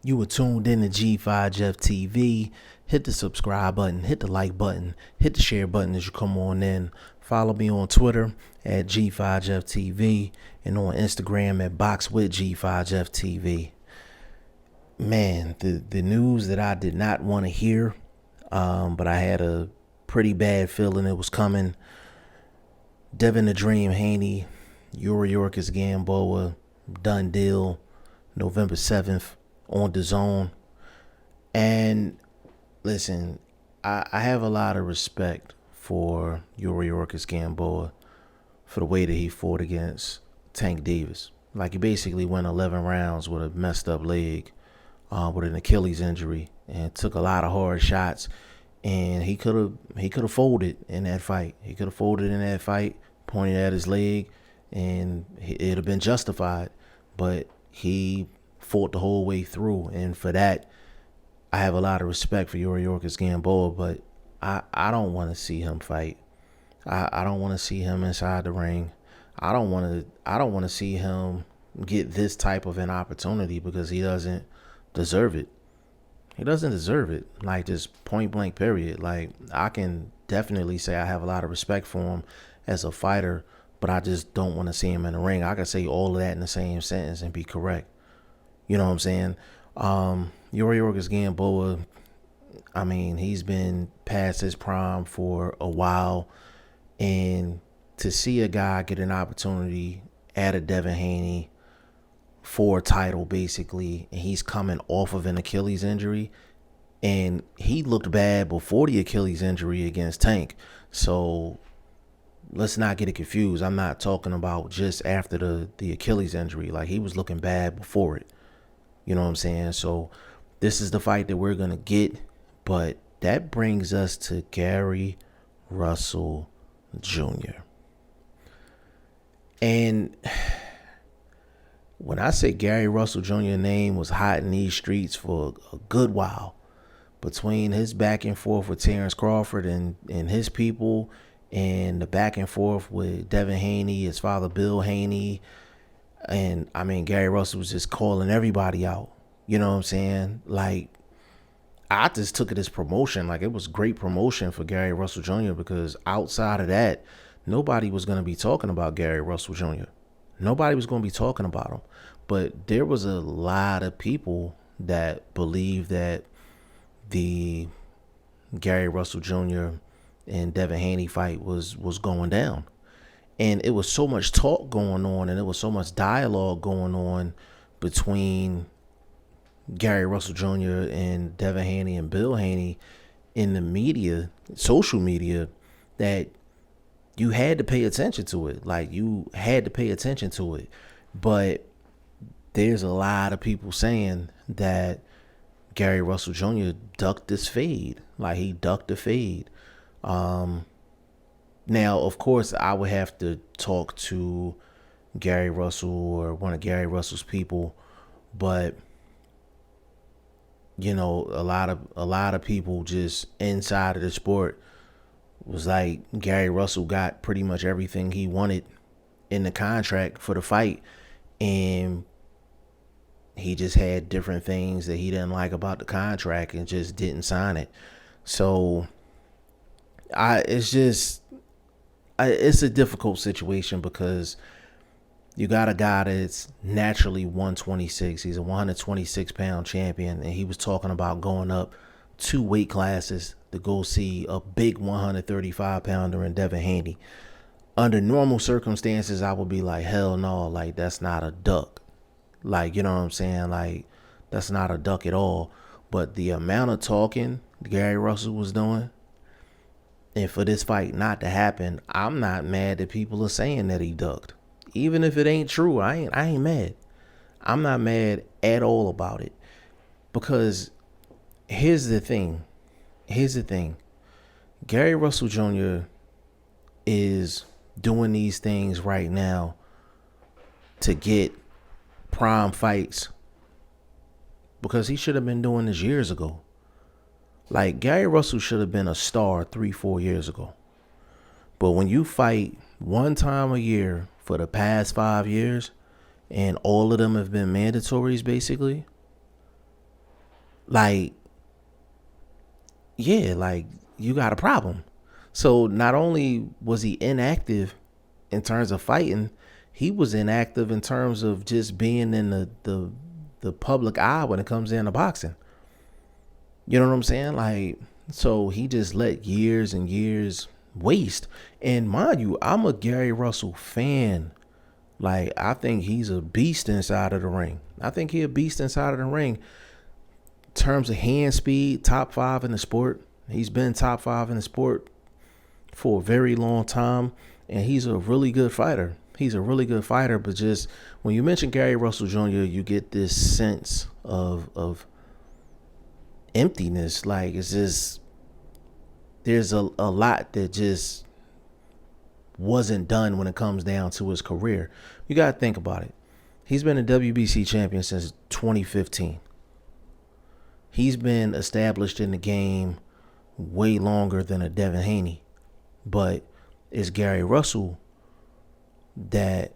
You were tuned in to G5 Jeff TV. Hit the subscribe button, hit the like button, hit the share button as you come on in. Follow me on Twitter at G5 Jeff TV and on Instagram at BoxWithG5 Jeff TV. Man, the news that I did not want to hear, but I had a pretty bad feeling it was coming. Devin the Dream Haney, York's Gamboa, done deal, November 7th on DAZN. And listen, I have a lot of respect for York's Gamboa for the way that he fought against Tank Davis. Like, he basically went 11 rounds with a messed up leg, with an Achilles injury, and took a lot of hard shots. And he could have folded in that fight. He could have folded in that fight, pointed at his leg, and it'd have been justified. But he fought the whole way through, and for that, I have a lot of respect for York's Gamboa. But I don't want to see him fight. I don't want to see him inside the ring. I don't want to see him get this type of an opportunity because he doesn't deserve it. He doesn't deserve it. Like, just point blank period. Like, I can definitely say I have a lot of respect for him as a fighter, but I just don't want to see him in the ring. I can say all of that in the same sentence and be correct. You know what I'm saying? York's Gamboa, I mean, he's been past his prime for a while, and to see a guy get an opportunity at a Devin Haney for a title, basically, and he's coming off of an Achilles injury, and he looked bad before the Achilles injury against Tank. So let's not get it confused. I'm not talking about just after the Achilles injury. Like, he was looking bad before it. You know what I'm saying? So this is the fight that we're going to get. But that brings us to Gary Russell Jr. And when I say Gary Russell Jr. name was hot in these streets for a good while, between his back and forth with Terrence Crawford and his people, and the back and forth with Devin Haney, his father Bill Haney, and I mean, Gary Russell was just calling everybody out. You know what I'm saying? Like, I just took it as promotion. Like, it was great promotion for Gary Russell Jr. because outside of that, nobody was going to be talking about Gary Russell Jr. Nobody was going to be talking about him. But there was a lot of people that believed that the Gary Russell Jr. and Devin Haney fight was going down. And it was so much talk going on, and it was so much dialogue going on between Gary Russell Jr. and Devin Haney and Bill Haney in the media, social media, that you had to pay attention to it. Like, you had to pay attention to it. But there's a lot of people saying that Gary Russell Jr. ducked this fade. Like, he ducked the fade. Now, of course, I would have to talk to Gary Russell or one of Gary Russell's people, but you know, a lot of people just inside of the sport was like, Gary Russell got pretty much everything he wanted in the contract for the fight, and he just had different things that he didn't like about the contract and just didn't sign it. So it's a difficult situation because you got a guy that's naturally 126. He's a 126-pound champion, and he was talking about going up 2 weight classes to go see a big 135-pounder in Devin Haney. Under normal circumstances, I would be like, hell no, like, that's not a duck. Like, you know what I'm saying? Like, that's not a duck at all. But the amount of talking Gary Russell was doing, and for this fight not to happen, I'm not mad that people are saying that he ducked. Even if it ain't true, I ain't mad. I'm not mad at all about it. Because here's the thing. Gary Russell Jr. is doing these things right now to get prime fights, because he should have been doing this years ago. Like, Gary Russell should have been a star 3-4 years ago. But when you fight one time a year for the past 5 years, and all of them have been mandatories, basically, Like, yeah, like you got a problem. So not only was he inactive in terms of fighting, he was inactive in terms of just being in the public eye when it comes down to boxing. You know what I'm saying? Like, so he just let years and years waste. And mind you, I'm a Gary Russell fan. Like, I think he's a beast inside of the ring. I think he a beast inside of the ring. In terms of hand speed, top 5 in the sport. He's been top 5 in the sport for a very long time. And he's a really good fighter. He's a really good fighter. But just when you mention Gary Russell Jr., you get this sense of emptiness. Like, it's just, there's a lot that just wasn't done when it comes down to his career. You got to think about it. He's been a WBC champion since 2015. He's been established in the game way longer than a Devin Haney. But it's Gary Russell that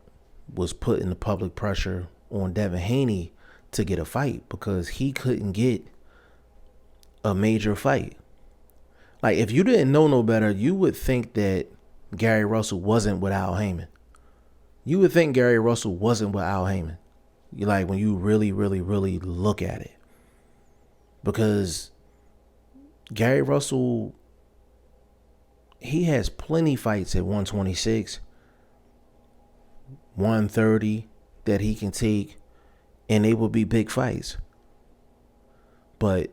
was putting the public pressure on Devin Haney to get a fight because he couldn't get a major fight. Like, if you didn't know no better, you would think that Gary Russell wasn't with Al Heyman. You would think Gary Russell wasn't with Al Heyman. You like when you really, really, really look at it. Because Gary Russell, he has plenty fights at 126, 130 that he can take, and they will be big fights. But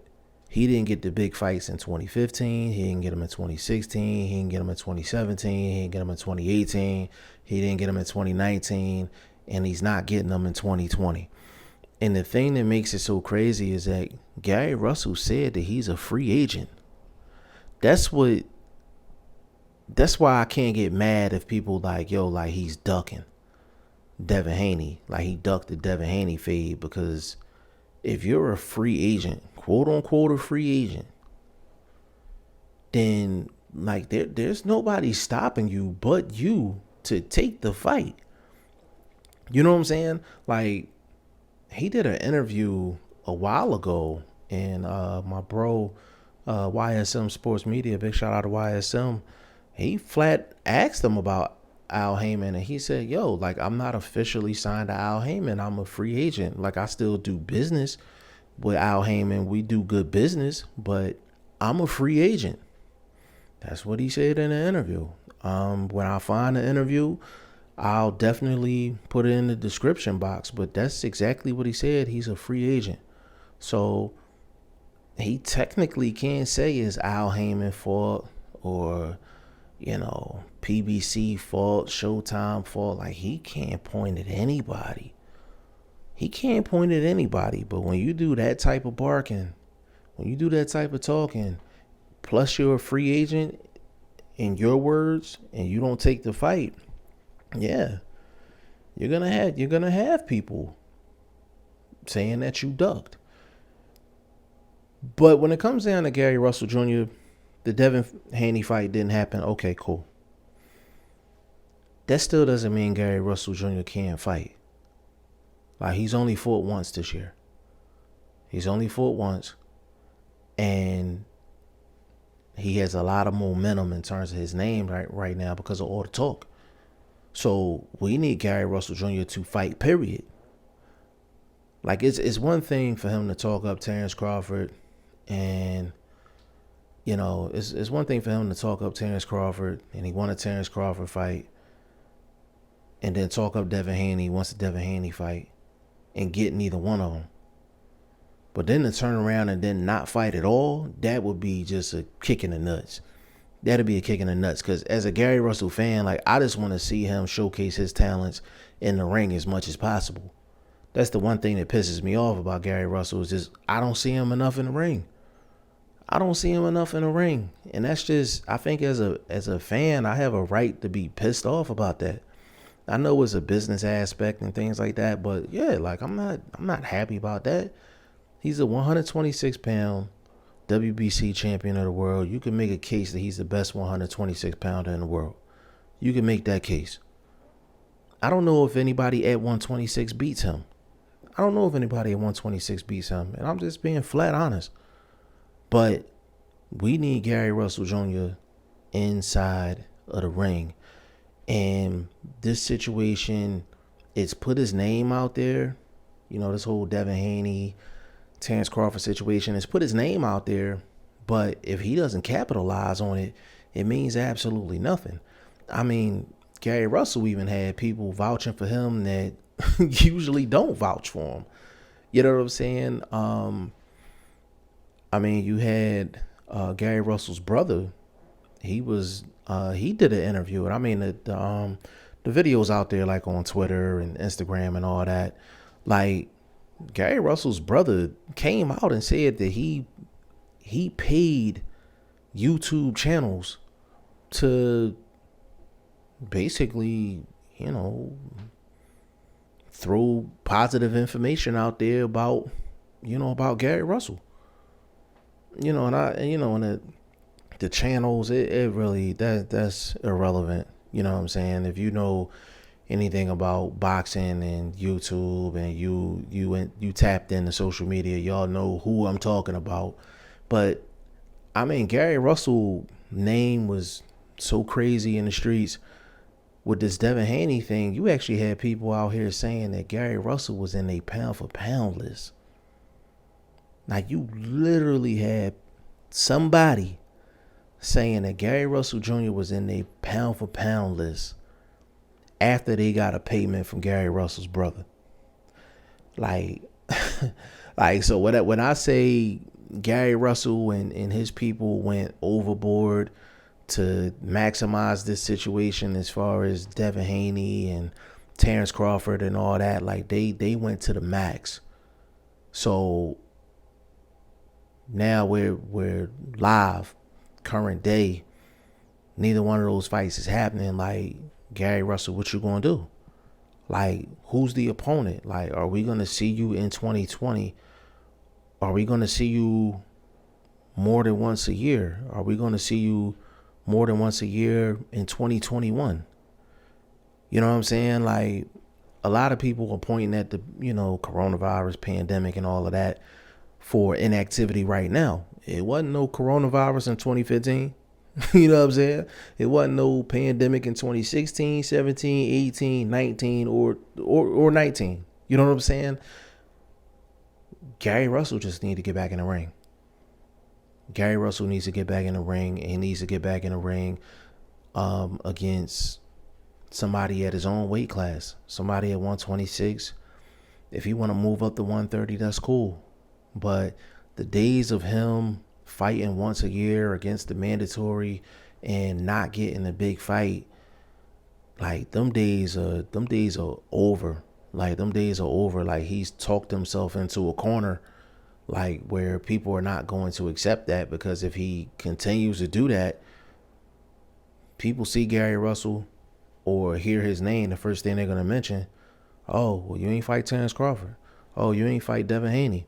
he didn't get the big fights in 2015. He didn't get them in 2016. He didn't get them in 2017. He didn't get them in 2018. He didn't get them in 2019. And he's not getting them in 2020. And the thing that makes it so crazy is that Gary Russell said that he's a free agent. That's why I can't get mad if people like, yo, like he's ducking Devin Haney. Like he ducked the Devin Haney fade, because if you're a free agent, quote unquote a free agent, then like there's nobody stopping you but you to take the fight. You know what I'm saying? Like, he did an interview a while ago, and my bro, YSM Sports Media, big shout out to YSM, he flat asked him about Al Heyman, and he said, yo, like, I'm not officially signed to Al Heyman. I'm a free agent. Like, I still do business with Al Heyman. We do good business, but I'm a free agent. That's what he said in the interview. When I find the interview, I'll definitely put it in the description box, but that's exactly what he said. He's a free agent. So he technically can't say it's Al Heyman fault or, you know, PBC fault, Showtime fault. Like, he can't point at anybody. He can't point at anybody. But when you do that type of barking, when you do that type of talking, plus you're a free agent in your words, and you don't take the fight, yeah, you're gonna have people saying that you ducked. But when it comes down to Gary Russell Jr., the Devin Haney fight didn't happen. Okay, cool. That still doesn't mean Gary Russell Jr. can't fight. Like, he's only fought once this year. He's only fought once. And he has a lot of momentum in terms of his name right now because of all the talk. So we need Gary Russell Jr. to fight, period. Like, it's one thing for him to talk up Terrence Crawford, and, you know, it's one thing for him to talk up Terrence Crawford, and he won a Terrence Crawford fight, and then talk up Devin Haney, wants a Devin Haney fight, and get neither one of them. But then to turn around and then not fight at all, that would be just a kick in the nuts. That'd be a kick in the nuts, because as a Gary Russell fan, like, I just want to see him showcase his talents in the ring as much as possible. That's the one thing that pisses me off about Gary Russell, is just I don't see him enough in the ring. I don't see him enough in the ring. And that's just, I think as a fan, I have a right to be pissed off about that. I know it's a business aspect and things like that, but yeah, like, I'm not happy about that. He's a 126-pound WBC champion of the world. You can make a case that he's the best 126-pounder in the world. You can make that case. I don't know if anybody at 126 beats him. I don't know if anybody at 126 beats him, and I'm just being flat honest. But we need Gary Russell Jr. inside of the ring. And this situation, it's put his name out there. You know, this whole Devin Haney, Terrence Crawford situation, it's put his name out there. But if he doesn't capitalize on it, it means absolutely nothing. I mean, Gary Russell even had people vouching for him that usually don't vouch for him. You know what I'm saying? I mean, you had Gary Russell's brother. He did an interview, and I mean the videos out there, like on Twitter and Instagram and all that. Like, Gary Russell's brother came out and said that he paid YouTube channels to basically, you know, throw positive information out there about Gary Russell. You know, and the channels, it really, that's irrelevant. You know what I'm saying? If you know anything about boxing and YouTube, and you tapped into social media, y'all know who I'm talking about. But I mean, Gary Russell name was so crazy in the streets with this Devin Haney thing. You actually had people out here saying that Gary Russell was in a pound for pound list. Like, you literally had somebody saying that Gary Russell Jr. was in a pound for pound list after they got a payment from Gary Russell's brother. Like, so when I say Gary Russell and his people went overboard to maximize this situation as far as Devin Haney and Terrence Crawford and all that, like they went to the max. So now we're live, current day. Neither one of those fights is happening. Like, Gary Russell, what you gonna do? Like, who's the opponent? Like, are we gonna see you in 2020? Are we gonna see you more than once a year? Are we gonna see you more than once a year in 2021? You know what I'm saying? Like, a lot of people are pointing at the, coronavirus pandemic and all of that for inactivity right now. It wasn't no coronavirus in 2015. You know what I'm saying? It wasn't no pandemic in 2016, 17, 18, 19, or 19. You know what I'm saying? Gary Russell just needs to get back in the ring. Gary Russell needs to get back in the ring, and he needs to get back in the ring against somebody at his own weight class, somebody at 126. If he want to move up to 130, that's cool. But the days of him fighting once a year against the mandatory and not getting a big fight, like, them days are over. Like, them days are over. Like, he's talked himself into a corner, like, where people are not going to accept that, because if he continues to do that, people see Gary Russell or hear his name, the first thing they're going to mention, oh, well, you ain't fight Terrence Crawford. Oh, you ain't fight Devin Haney.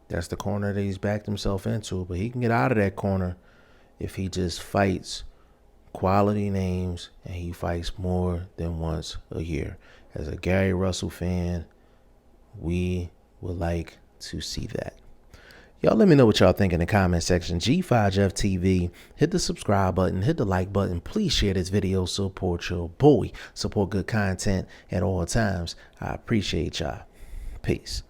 That's the corner that he's backed himself into. But he can get out of that corner if he just fights quality names and he fights more than once a year. As a Gary Russell fan, we would like to see that. Y'all let me know what y'all think in the comment section. G5Jeff TV, hit the subscribe button, hit the like button. Please share this video. Support your boy. Support good content at all times. I appreciate y'all. Peace.